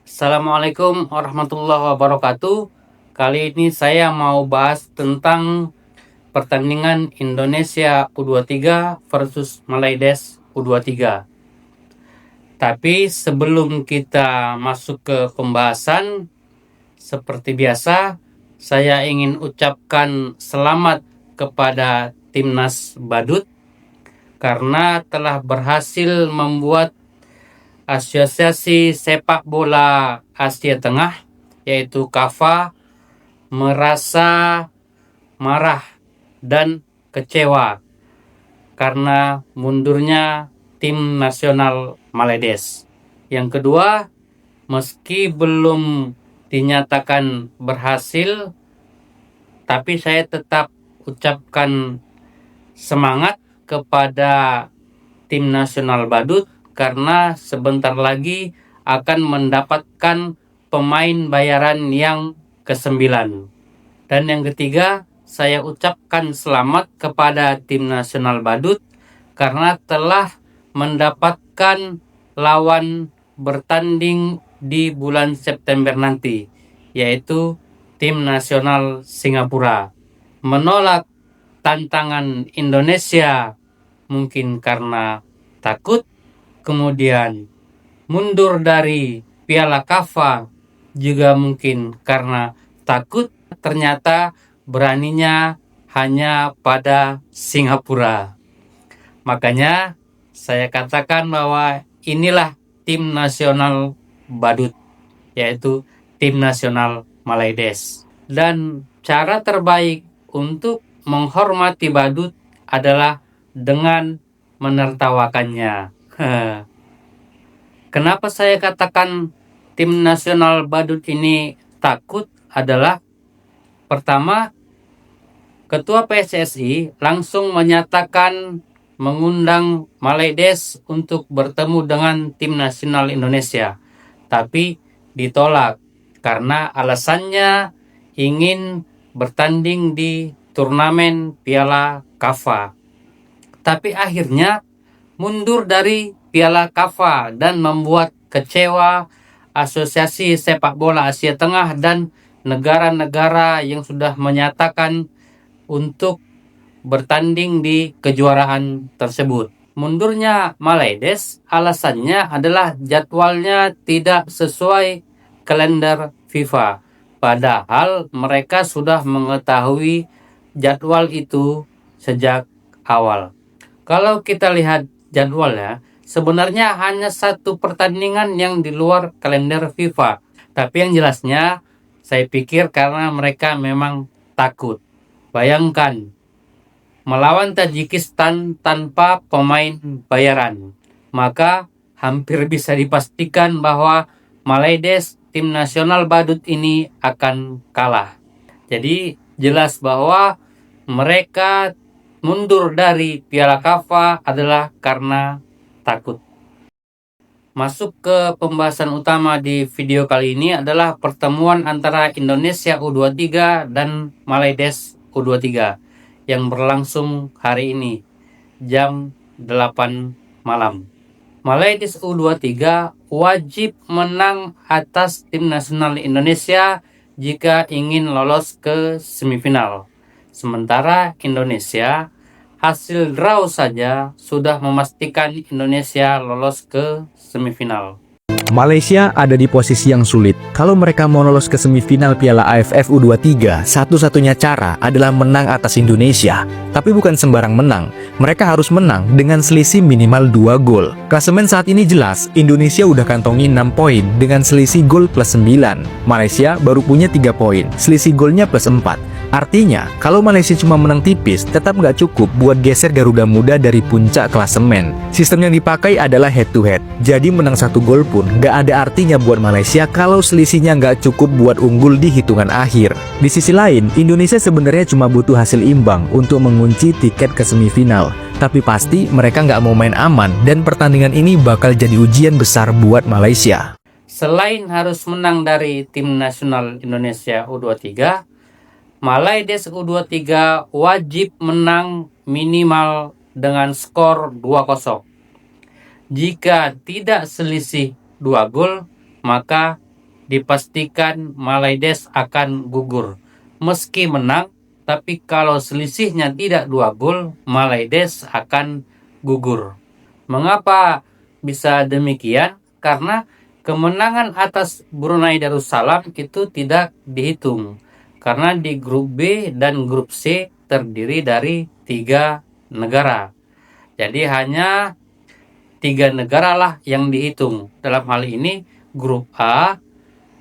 Assalamualaikum warahmatullahi wabarakatuh. Kali ini saya mau bahas tentang pertandingan Indonesia U23 versus Malaides U23. Tapi sebelum kita masuk ke pembahasan, seperti biasa, saya ingin ucapkan selamat kepada Timnas Badut karena telah berhasil membuat Asosiasi Sepak Bola Asia Tengah, yaitu KAFA, merasa marah dan kecewa karena mundurnya tim nasional Malaides. Yang kedua, meski belum dinyatakan berhasil, tapi saya tetap ucapkan semangat kepada tim nasional Badut karena sebentar lagi akan mendapatkan pemain bayaran yang ke-9. Dan yang ketiga, saya ucapkan selamat kepada tim nasional Badut karena telah mendapatkan lawan bertanding di bulan September nanti, yaitu tim nasional Singapura. Menolak tantangan Indonesia mungkin karena takut, kemudian mundur dari Piala KAFA juga mungkin karena takut. Ternyata beraninya hanya pada Singapura. Makanya saya katakan bahwa inilah tim nasional Badut, yaitu tim nasional Malaides. Dan cara terbaik untuk menghormati Badut adalah dengan menertawakannya. Kenapa saya katakan tim nasional Badut ini takut adalah pertama, Ketua PSSI langsung menyatakan mengundang Malaides untuk bertemu dengan tim nasional Indonesia, tapi ditolak karena alasannya ingin bertanding di turnamen Piala KAFA. Tapi akhirnya mundur dari Piala KAFA dan membuat kecewa Asosiasi Sepak Bola Asia Tengah dan negara-negara yang sudah menyatakan untuk bertanding di kejuaraan tersebut. Mundurnya Malaides alasannya adalah jadwalnya tidak sesuai kalender FIFA. Padahal mereka sudah mengetahui jadwal itu sejak awal. Kalau kita lihat jadwalnya, sebenarnya hanya satu pertandingan yang di luar kalender FIFA. Tapi yang jelasnya, saya pikir karena mereka memang takut. Bayangkan, melawan Tajikistan tanpa pemain bayaran. Maka hampir bisa dipastikan bahwa Malaides, tim nasional Badut ini akan kalah. Jadi jelas bahwa mereka mundur dari Piala KAFA adalah karena takut. Masuk ke pembahasan utama di video kali ini adalah pertemuan antara Indonesia U23 dan Malaides U23 yang berlangsung hari ini jam 8 malam. Malaides U23 wajib menang atas tim nasional Indonesia jika ingin lolos ke semifinal. Sementara Indonesia, hasil draw saja sudah memastikan Indonesia lolos ke semifinal. Malaysia ada di posisi yang sulit. Kalau mereka mau lolos ke semifinal Piala AFF U23, satu-satunya cara adalah menang atas Indonesia. Tapi bukan sembarang menang, mereka harus menang dengan selisih minimal 2 gol. Klasemen saat ini jelas, Indonesia udah kantongi 6 poin dengan selisih gol plus 9. Malaysia baru punya 3 poin, selisih golnya plus 4. Artinya, kalau Malaysia cuma menang tipis, tetap nggak cukup buat geser Garuda Muda dari puncak klasemen. Sistem yang dipakai adalah head to head, jadi menang 1 gol pun nggak ada artinya buat Malaysia kalau selisihnya nggak cukup buat unggul di hitungan akhir. Di sisi lain, Indonesia sebenarnya cuma butuh hasil imbang untuk mengunci tiket ke semifinal. Tapi pasti mereka nggak mau main aman dan pertandingan ini bakal jadi ujian besar buat Malaysia. Selain harus menang dari tim nasional Indonesia U23, Malaides U23 wajib menang minimal dengan skor 2-0. Jika tidak selisih 2 gol, maka dipastikan Malaides akan gugur. Meski menang, tapi kalau selisihnya tidak 2 gol, Malaides akan gugur. Mengapa bisa demikian? Karena kemenangan atas Brunei Darussalam itu tidak dihitung. Karena di grup B dan grup C terdiri dari 3 negara. Jadi hanya 3 negara lah yang dihitung. Dalam hal ini grup A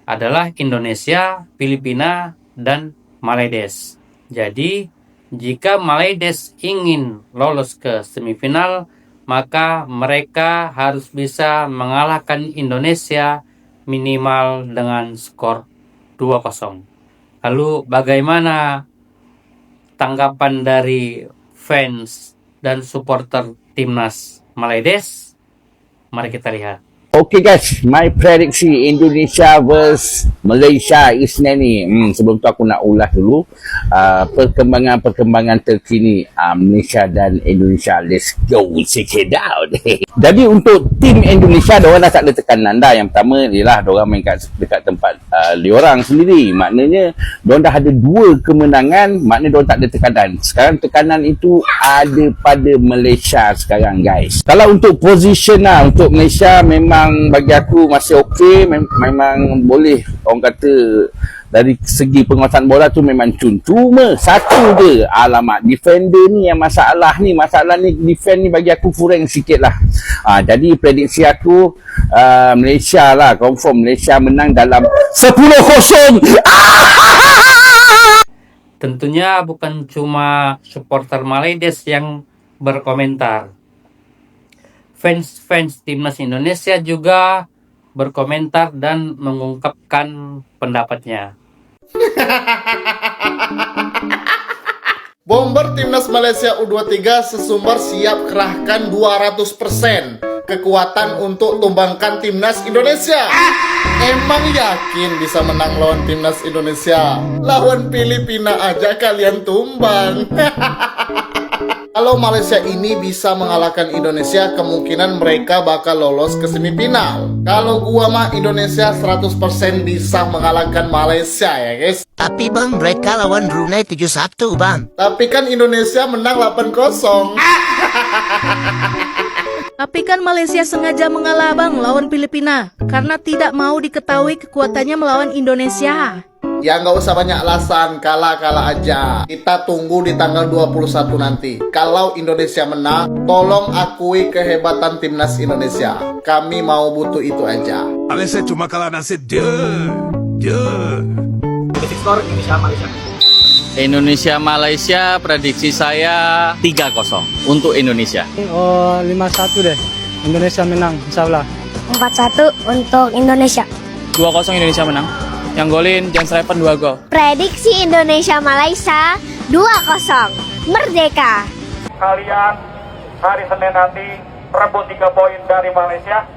adalah Indonesia, Filipina, dan Malaides. Jadi jika Malaides ingin lolos ke semifinal, maka mereka harus bisa mengalahkan Indonesia minimal dengan skor 2-0. Lalu bagaimana tanggapan dari fans dan supporter timnas Malaides? Mari kita lihat. Okay guys, my prediksi Indonesia vs Malaysia Isnin ni. Sebelum tu aku nak ulas dulu perkembangan terkini Malaysia dan Indonesia. Let's go, check it out. Jadi untuk tim Indonesia, diorang dah tak ada tekanan dah. Yang pertama ialah diorang main dekat tempat diorang sendiri. Maknanya diorang dah ada 2 kemenangan, maknanya diorang tak ada tekanan. Sekarang tekanan itu ada pada Malaysia sekarang guys. Kalau untuk position lah, untuk Malaysia memang bagi aku masih okey, memang boleh orang kata dari segi penguasaan bola tu memang cuma satu je, alamak defender ni yang masalah ni defend ni bagi aku kurang sikit lah. Jadi prediksi aku Malaysia lah, confirm Malaysia menang dalam 10-0. Tentunya bukan cuma supporter Malaides yang berkomentar. Fans timnas Indonesia juga berkomentar dan mengungkapkan pendapatnya. Bomber timnas Malaysia U23 sesumbar siap kerahkan 200% kekuatan untuk tumbangkan timnas Indonesia. Emang yakin bisa menang lawan timnas Indonesia? Lawan Filipina aja kalian tumbang. Kalau Malaysia ini bisa mengalahkan Indonesia, kemungkinan mereka bakal lolos ke semifinal. Kalau gua mah Indonesia 100% bisa mengalahkan Malaysia ya guys. Tapi bang, mereka lawan Brunei 7-1 bang. Tapi kan Indonesia menang 8-0. Tapi kan Malaysia sengaja mengalah bang lawan Filipina karena tidak mau diketahui kekuatannya melawan Indonesia. Ya nggak usah banyak alasan, kalah-kalah aja. Kita tunggu di tanggal 21 nanti. Kalau Indonesia menang, tolong akui kehebatan timnas Indonesia. Kami mau butuh itu aja. Malaysia cuma kalah nasib dia. Indonesia Malaysia prediksi saya 3-0 untuk Indonesia. 5-1 deh. Indonesia menang, insyaallah. 4-1 untuk Indonesia. 2-0 Indonesia menang. Yang golin James Reven 2 gol. Prediksi Indonesia Malaysia 2-0. Merdeka. Kalian hari Senin nanti rebut 3 poin dari Malaysia.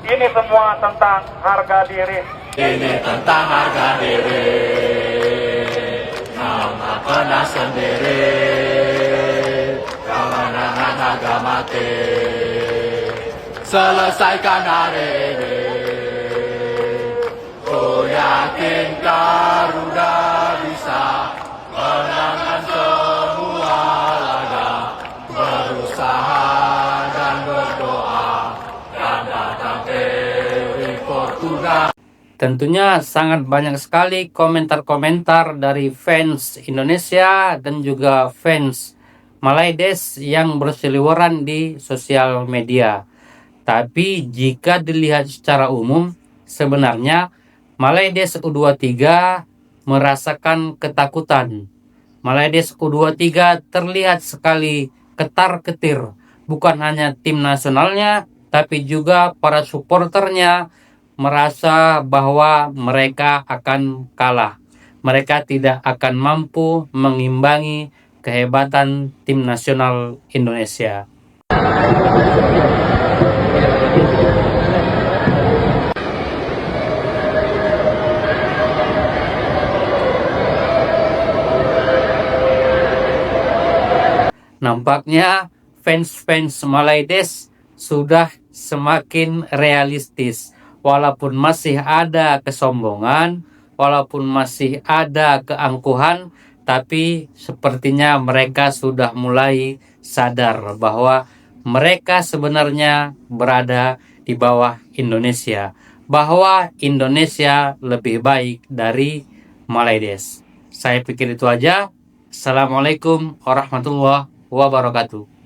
Ini semua tentang harga diri. Ini tentang harga diri. Nama kena sendiri. Kemenangan harga mati. Selesaikan hari ini. Ku yakin Garuda bisa menangkan semua laga. Berusaha dan berdoa dan datang dari Fortuna. Tentunya sangat banyak sekali komentar-komentar dari fans Indonesia dan juga fans Malaides yang berseliweran di sosial media. Tapi jika dilihat secara umum, sebenarnya Malaides U23 merasakan ketakutan. Malaides U23 terlihat sekali ketar-ketir. Bukan hanya tim nasionalnya, tapi juga para supporternya merasa bahwa mereka akan kalah. Mereka tidak akan mampu mengimbangi kehebatan tim nasional Indonesia. Nampaknya fans-fans Malaides sudah semakin realistis. walaupun masih ada kesombongan, walaupun masih ada keangkuhan, tapi sepertinya mereka sudah mulai sadar bahwa mereka sebenarnya berada di bawah Indonesia, bahwa Indonesia lebih baik dari Malaysia. Saya pikir itu aja. Assalamualaikum warahmatullahi wabarakatuh.